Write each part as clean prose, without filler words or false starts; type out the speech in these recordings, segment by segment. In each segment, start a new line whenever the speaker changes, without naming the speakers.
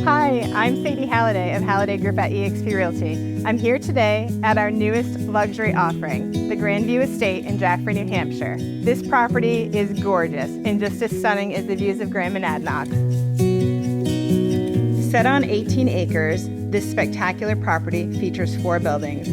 Hi, I'm Sadie Halliday of Halliday Group at eXp Realty. I'm here today at our newest luxury offering, the Grandview Estate in Jaffrey, New Hampshire. This property is gorgeous and just as stunning as the views of Grand Monadnock. Set on 18 acres, this spectacular property features 4 buildings: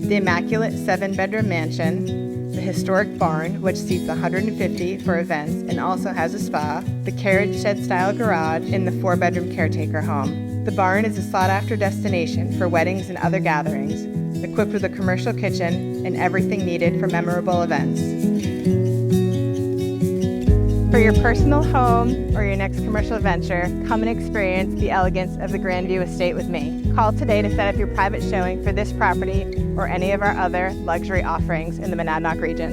the immaculate 7-bedroom mansion, the historic barn, which seats 150 for events and also has a spa, the carriage shed style garage, and the 4-bedroom caretaker home. The barn is a sought-after destination for weddings and other gatherings, equipped with a commercial kitchen and everything needed for memorable events. For your personal home or your next commercial venture, come and experience the elegance of the Grandview Estate with me. Call today to set up your private showing for this property or any of our other luxury offerings in the Monadnock region.